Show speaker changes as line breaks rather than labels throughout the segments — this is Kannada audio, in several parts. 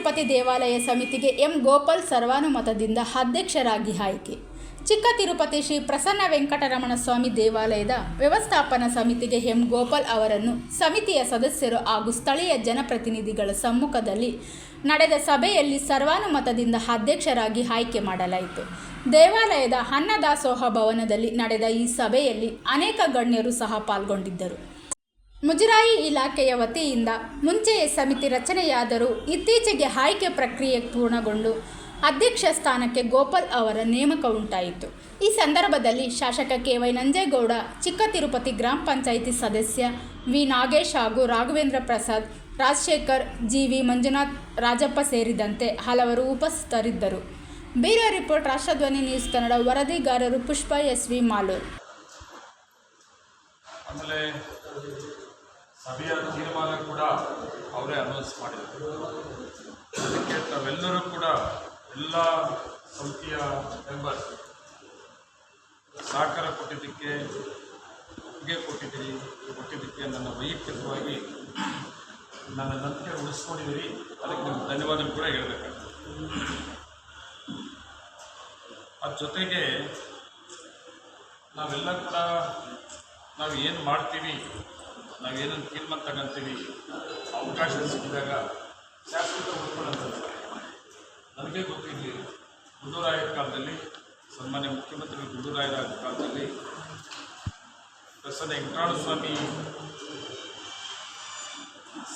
ತಿರುಪತಿ ದೇವಾಲಯ ಸಮಿತಿಗೆ ಎಂ ಗೋಪಾಲ್ ಸರ್ವಾನುಮತದಿಂದ ಅಧ್ಯಕ್ಷರಾಗಿ ಆಯ್ಕೆ. ಚಿಕ್ಕ ತಿರುಪತಿ ಶ್ರೀ ಪ್ರಸನ್ನ ವೆಂಕಟರಮಣ ಸ್ವಾಮಿ ದೇವಾಲಯದ ವ್ಯವಸ್ಥಾಪನಾ ಸಮಿತಿಗೆ ಎಂ ಗೋಪಾಲ್ ಅವರನ್ನು ಸಮಿತಿಯ ಸದಸ್ಯರು ಹಾಗೂ ಸ್ಥಳೀಯ ಜನಪ್ರತಿನಿಧಿಗಳ ಸಮ್ಮುಖದಲ್ಲಿ ನಡೆದ ಸಭೆಯಲ್ಲಿ ಸರ್ವಾನುಮತದಿಂದ ಅಧ್ಯಕ್ಷರಾಗಿ ಆಯ್ಕೆ ಮಾಡಲಾಯಿತು. ದೇವಾಲಯದ ಅನ್ನದಾಸೋಹ ಭವನದಲ್ಲಿ ನಡೆದ ಈ ಸಭೆಯಲ್ಲಿ ಅನೇಕ ಗಣ್ಯರು ಸಹ ಪಾಲ್ಗೊಂಡಿದ್ದರು. ಮುಜರಾಯಿ ಇಲಾಖೆಯ ವತಿಯಿಂದ ಮುಂಚೆಯೇ ಸಮಿತಿ ರಚನೆಯಾದರೂ ಇತ್ತೀಚೆಗೆ ಆಯ್ಕೆ ಪ್ರಕ್ರಿಯೆ ಪೂರ್ಣಗೊಂಡು ಅಧ್ಯಕ್ಷ ಸ್ಥಾನಕ್ಕೆ ಗೋಪಾಲ್ ಅವರ ನೇಮಕ ಉಂಟಾಯಿತು. ಈ ಸಂದರ್ಭದಲ್ಲಿ ಶಾಸಕ ಕೆ.ವೈ. ನಂಜೇಗೌಡ, ಚಿಕ್ಕ ತಿರುಪತಿ ಗ್ರಾಮ ಪಂಚಾಯಿತಿ ಸದಸ್ಯ ವಿ. ನಾಗೇಶ್ ಹಾಗೂ ರಾಘವೇಂದ್ರ ಪ್ರಸಾದ್, ರಾಜಶೇಖರ್, ಜಿ.ವಿ. ಮಂಜುನಾಥ್, ರಾಜಪ್ಪ ಸೇರಿದಂತೆ ಹಲವರು ಉಪಸ್ಥಿತರಿದ್ದರು. Bureau report, ರಾಷ್ಟ್ರಧ್ವನಿ news Kannada. ವರದಿಗಾರರು ಪುಷ್ಪ ಎಸ್.ವಿ. ಮಾಲೂರ್.
ಸಭೆಯ ತೀರ್ಮಾನ ಕೂಡ ಅವರೇ ಅನೌನ್ಸ್ ಮಾಡಿದರು. ಅದಕ್ಕೆ ತಾವೆಲ್ಲರೂ ಕೂಡ ಎಲ್ಲ ಸಮಿತಿಯ ಮೆಂಬರ್ಸ್ ಸಹಕಾರ ಕೊಟ್ಟಿದ್ದಕ್ಕೆ ನನ್ನ ವೈಯಕ್ತಿಕವಾಗಿ ನನ್ನ ನಂಬಿಕೆ ಉಳಿಸ್ಕೊಂಡಿದ್ದೀರಿ. ಅದಕ್ಕೆ ನಿಮ್ಗೆ ಧನ್ಯವಾದ ಕೂಡ ಹೇಳಬೇಕಾಗ್ತದೆ. ಅದ್ರ ಜೊತೆಗೆ ನಾವೆಲ್ಲ ಕೂಡ ನಾವು ಏನು ಮಾಡ್ತೀವಿ, ನಾವೇನನ್ನು ತೀರ್ಮಾನ ತಗೊಂತೀವಿ, ಅವಕಾಶ ಸಿಕ್ಕಿದಾಗ ಶಾಶ್ವತ ಉಳ್ಕೊಳ್ಳೋಂಥದ್ದು. ನನಗೆ ಗೊತ್ತಿರಲಿ, ಗುಂಡೂರಾಯರ ಕಾಲದಲ್ಲಿ, ಸನ್ಮಾನ್ಯ ಮುಖ್ಯಮಂತ್ರಿಗಳು ಗುಂಡೂರಾಯರ ಕಾಲದಲ್ಲಿ ಪ್ರಸನ್ನ ವೆಂಕಟರಮಣ ಸ್ವಾಮಿ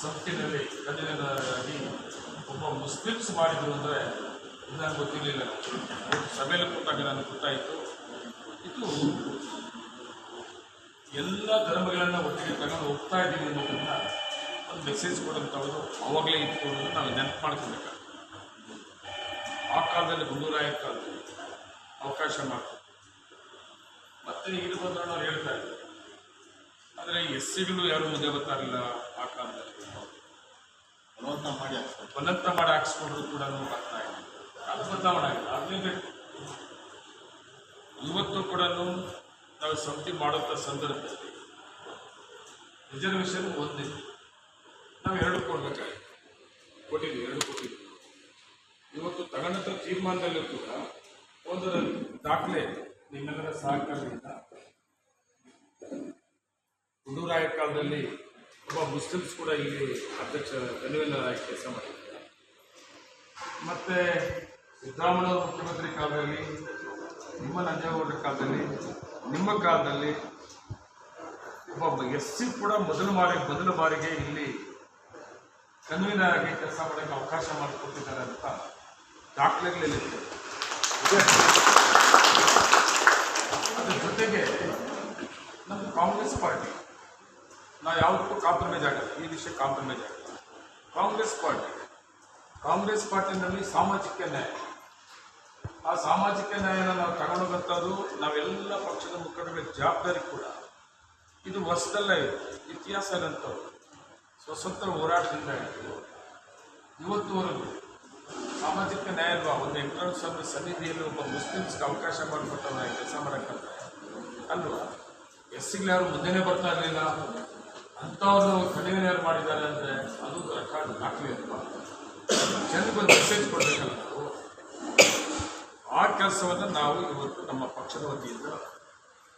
ಸಂಸ್ಥೆಯಲ್ಲಿ ಕನ್ವೀನರಾಗಿ ಒಬ್ಬ ಮುಸ್ಲಿಮ್ಸ್ ಮಾಡಿದರು ಅಂದರೆ ಇದು ನನಗೆ ಗೊತ್ತಿರಲಿಲ್ಲ. ಸಭೆಯಲ್ಲಿ ಕೂತಾಗ ನನಗೆ ಗೊತ್ತಾಯಿತು, ಇದು ಎಲ್ಲ ಧರ್ಮಗಳನ್ನು ಒಟ್ಟಿಗೆ ತಗೊಂಡು ಹೋಗ್ತಾ ಇದ್ದೀವಿ ಅನ್ನೋದನ್ನು ಒಂದು ಮೆಸೇಜ್ ಕೊಡೋಂಥವ್ರು ಅವಾಗಲೇ ಇತ್ತು ಅನ್ನೋದು ನಾವು ನೆನಪು ಮಾಡ್ಕೋಬೇಕಾಗ್ತದೆ. ಆ ಕಾಲದಲ್ಲಿ ಗುಂಡೂರಾಯರ ಕಾಲದಲ್ಲಿ ಅವಕಾಶ ಮಾಡ್ತಾರೆ. ಮತ್ತು ಇದು ಬಂದವರು ಹೇಳ್ತಾ ಇದ್ದಾರೆ, ಆದರೆ ಎಸ್ಸಿಗಳು ಯಾರು ಮುಂದೆ ಬರ್ತಾರಿಲ್ಲ. ಆ ಕಾಲದಲ್ಲಿ ಬಲವಂತ ಮಾಡಿ ಹಾಕ್ಸ್ಕೊಂಡ್ರು ಕೂಡ ಬರ್ತಾ ಇಲ್ಲ. ಅದು ಬದಲಾವಣೆ ಆಗಿಲ್ಲ, ಆಗಲೇಬೇಕು. ಇವತ್ತು ಕೂಡ ನಾವು ಸಮಿತಿ ಮಾಡೋಂಥ ಸಂದರ್ಭದಲ್ಲಿ ರಿಸರ್ವೇಷನ್ ಒಂದಿದೆ, ನಾವು 2 ಕೊಟ್ಟಿದ್ದೀವಿ. ಇವತ್ತು ತಗೊಂಡಂಥ ತೀರ್ಮಾನದಲ್ಲೂ ಕೂಡ ಒಂದರ ದಾಖಲೆ ನಿಮ್ಮೆಲ್ಲರ ಸಹಕಾರದಿಂದ ಗುಂಡೂರಾಯರ ಕಾಲದಲ್ಲಿ ಒಬ್ಬ ಮುಸ್ಲಿಮ್ಸ್ ಕೂಡ ಇಲ್ಲಿ ಅಧ್ಯಕ್ಷ ಕನ್ವೀನರ್ ಆಗಿ ಕೆಲಸ ಮಾಡಿದ್ದಾರೆ. ಮತ್ತು ಸಿದ್ದರಾಮಯ್ಯ ಮುಖ್ಯಮಂತ್ರಿ ಕಾಲದಲ್ಲಿ, ನಿಮ್ಮ ನಂಜೇಗೌಡರ ಕಾಲದಲ್ಲಿ, ನಿಮ್ಮ ಕಾಲದಲ್ಲಿ ಒಬ್ಬ ಎಸ್ಸಿ ಕೂಡ ಮೊದಲ ಬಾರಿಗೆ ಇಲ್ಲಿ ಕನ್ವೀನರ್ ಆಗಿ ಕೆಲಸ ಮಾಡೋಕ್ಕೆ ಅವಕಾಶ ಮಾಡಿಕೊಟ್ಟಿದ್ದಾರೆ ಅಂತ ದಾಖಲೆಗಳಿದೆ. ಅದ್ರ ಜೊತೆಗೆ ನಮ್ಮ ಕಾಂಗ್ರೆಸ್ ಪಾರ್ಟಿ, ನಾವು ಯಾವುದಕ್ಕೂ ಕಾಂಪ್ರಮೈಸ್ ಆಗಲ್ಲ, ಈ ವಿಷಯ ಕಾಂಪ್ರಮೈಸ್ ಆಗಲ್ಲ. ಕಾಂಗ್ರೆಸ್ ಪಾರ್ಟಿನಲ್ಲಿ ಸಾಮಾಜಿಕ ನ್ಯಾಯ, ಆ ಸಾಮಾಜಿಕ ನ್ಯಾಯನ ನಾವು ತಗೊಂಡೋಗಂಥದ್ದು ನಾವೆಲ್ಲ ಪಕ್ಷದ ಮುಖಂಡಗಳ ಜವಾಬ್ದಾರಿ ಕೂಡ. ಇದು ವರ್ಷದಲ್ಲ, ಇತಿಹಾಸ ಇರೋಂಥವ್ರು ಸ್ವತಂತ್ರ ಹೋರಾಟದಿಂದ ಹಿಡಿದು ಇವತ್ತುವರೆಗೂ ಸಾಮಾಜಿಕ ನ್ಯಾಯ ಅಲ್ವಾ. ಒಂದು ವೆಂಕಟರಮಣ ಸ್ವಾಮಿ ಸನ್ನಿಧಿಯಲ್ಲಿ ಒಬ್ಬ ಮುಸ್ಲಿಮ್ಸ್ಗೆ ಅವಕಾಶ ಮಾಡಿಕೊಟ್ಟವ್ರ ಕೆಲಸ ಮಾಡೋಕ್ಕಂತ ಅಲ್ವಾ. ಎಸ್ಸಿಗಳು ಯಾರು ಮುಂದೆನೇ ಬರ್ತಾ ಇರಲಿಲ್ಲ, ಅಂಥವ್ರನ್ನು ಕನ್ವೀನರ್ ಮಾಡಿದ್ದಾರೆ ಅಂದರೆ ಅದು ರೆಕಾರ್ಡ್ ದಾಖಲೆ ಅಲ್ವಾ. ಜನರಿಗೆ ಮೆಸೇಜ್ ಕೊಡಬೇಕಲ್ಲ ನಾವು. ಆ ಕೆಲಸವನ್ನು ನಾವು ಇವತ್ತು ನಮ್ಮ ಪಕ್ಷದ ವತಿಯಿಂದ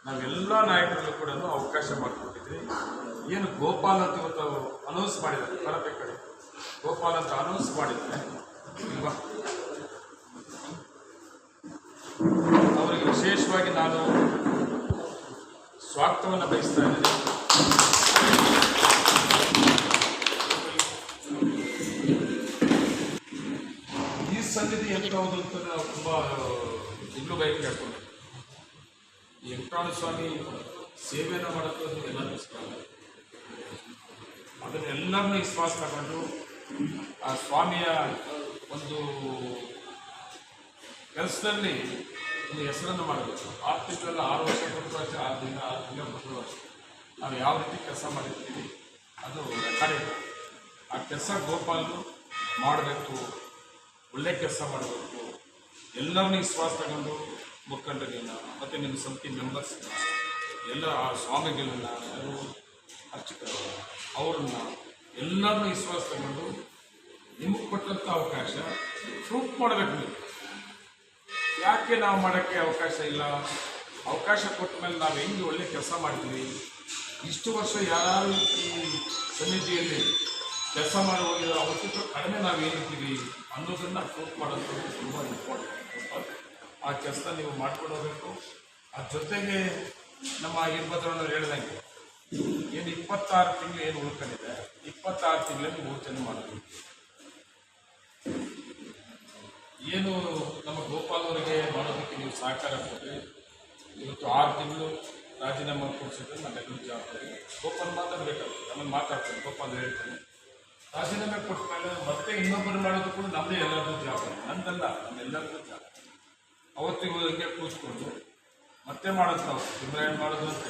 ನಾವೆಲ್ಲ ನಾಯಕರಿಗೂ ಕೂಡ ಅವಕಾಶ ಮಾಡಿಕೊಟ್ಟಿದ್ವಿ. ಏನು ಗೋಪಾಲ್ ಅಂತ ಇವತ್ತು ಅನೌನ್ಸ್ ಮಾಡಿದ್ದಾರೆ, ಭಾರತ ಕಡೆ ಗೋಪಾಲ್ ಅಂತ ಅನೌನ್ಸ್ ಮಾಡಿದ್ದಾರೆ ಇಲ್ವಾ, ಅವರಿಗೆ ವಿಶೇಷವಾಗಿ ನಾನು ಸ್ವಾಗತವನ್ನು ಬಯಸ್ತಾ ಇದ್ದೇನೆ. ಈ ಸನ್ನಿಧಿ ಎಂಥವುದು ಅಂತ ನಾವು ತುಂಬ ಇಲ್ಲೂ ಬೈಕ್ ಹೇಳ್ಕೊಂಡು ಈ ವೆಂಕಟರಮಣ ಸ್ವಾಮಿ ಸೇವೆಯನ್ನು ಮಾಡೋಕ್ಕೆ ಎಲ್ಲರೂ ಅದನ್ನೆಲ್ಲರನ್ನೂ ವಿಶ್ವಾಸ ತಗೊಂಡು ಆ ಸ್ವಾಮಿಯ ಒಂದು ಕೆಲಸದಲ್ಲಿ ಒಂದು ಹೆಸರನ್ನು ಮಾಡಬೇಕು. 6 ತಿಂಗಳಲ್ಲಿ 6 ವರ್ಷ ಕೊಟ್ಟು ವರ್ಷ 6 ತಿಂಗಳು ಕೊಟ್ಟು ವರ್ಷ ನಾವು ಯಾವ ರೀತಿ ಕೆಲಸ ಮಾಡಿರ್ತೀವಿ ಅದು ರೆಕಾರ್ಡ್. ಆ ಕೆಲಸ ಗೋಪಾಲು ಮಾಡಬೇಕು, ಒಳ್ಳೆ ಕೆಲಸ ಮಾಡಬೇಕು. ಎಲ್ಲರನ್ನೂ ವಿಶ್ವಾಸ ತಗೊಂಡು ಮುಖಂಡರನ್ನ ಮತ್ತು ನಿಮ್ಮ ಸಮಿತಿ ಮೆಂಬರ್ಸ್ ಎಲ್ಲ ಆ ಸ್ವಾಮಿಗಳನ್ನ, ಅರ್ಚಕರು, ಅವ್ರನ್ನ ಎಲ್ಲರನ್ನೂ ವಿಶ್ವಾಸ ತಗೊಂಡು ನಿಮಗೆ ಕೊಟ್ಟಂಥ ಅವಕಾಶ ಪ್ರೂಫ್ ಮಾಡಬೇಕು ನೀವು. ಯಾಕೆ ನಾವು ಮಾಡೋಕ್ಕೆ ಅವಕಾಶ ಇಲ್ಲ? ಅವಕಾಶ ಕೊಟ್ಟ ಮೇಲೆ ನಾವು ಹೆಂಗೆ ಒಳ್ಳೆ ಕೆಲಸ ಮಾಡ್ತೀವಿ? ಇಷ್ಟು ವರ್ಷ ಯಾರು ಈ ಸಮಿತಿಯಲ್ಲಿ ಕೆಲಸ ಮಾಡಿ ಹೋಗಿರೋ ಅವತ್ತಿಗೂ ಕಡಿಮೆ ನಾವು ಏನಿದ್ದೀವಿ ಅನ್ನೋದನ್ನು ಪ್ರೂಫ್ ಮಾಡೋದು ತುಂಬ ಇಂಪಾರ್ಟೆಂಟ್. ಆ ಕೆಲಸ ನೀವು ಮಾಡ್ಕೊಂಡು ಹೋಗಬೇಕು. ಅದ್ರ ಜೊತೆಗೆ ನಮ್ಮ ವೀರಭದ್ರನವ್ರು ಹೇಳಿದಂಗೆ ಏನು 26 ತಿಂಗಳು ಏನು ಉಳ್ಕೊಂಡಿದೆ, 26 ತಿಂಗಳಲ್ಲಿ ಮೋಚನೆ ಮಾಡಬೇಕು. ಏನು ನಮ್ಮ ಗೋಪಾಲ್ ಅವರಿಗೆ ಮಾಡೋದಕ್ಕೆ ನೀವು ಸಹಕಾರ ಕೊಟ್ಟರೆ ಇವತ್ತು 6 ತಿಂಗಳು ರಾಜೀನಾಮೆ ಕೊಡಿಸಿದ್ರೆ ನಮ್ಮೆಲ್ಲರೂ ಜವಾಬ್ದಾರಿ. ಗೋಪಾಲ್ ಮಾತಾಡಬೇಕಾಗ್ತದೆ, ನಮ್ಮನ್ನು ಮಾತಾಡ್ತಾರೆ, ಗೋಪಾಲ್ ಹೇಳ್ತಾನೆ ರಾಜೀನಾಮೆ ಕೊಟ್ಟ ಮೇಲೆ ಮತ್ತೆ ಇನ್ನೊಬ್ಬರು ಮಾಡೋದು ಕೂಡ ನಮ್ಮದೇ ಎಲ್ಲರದ್ದು ಜವಾಬ್ದಾರಿ, ನಂದಲ್ಲ, ನಮ್ಮೆಲ್ಲರಿಗೂ ಜವಾಬ್ದಾರಿ. ಅವತ್ತಿಗೂ ಹಂಗೆ ಕೂತ್ಕೊಂಡು ಮತ್ತೆ ಮಾಡೋದು ನಾವು ತಿಮ್ಮರಾಯಣ್ಣ ಮಾಡೋದು ಅಂತ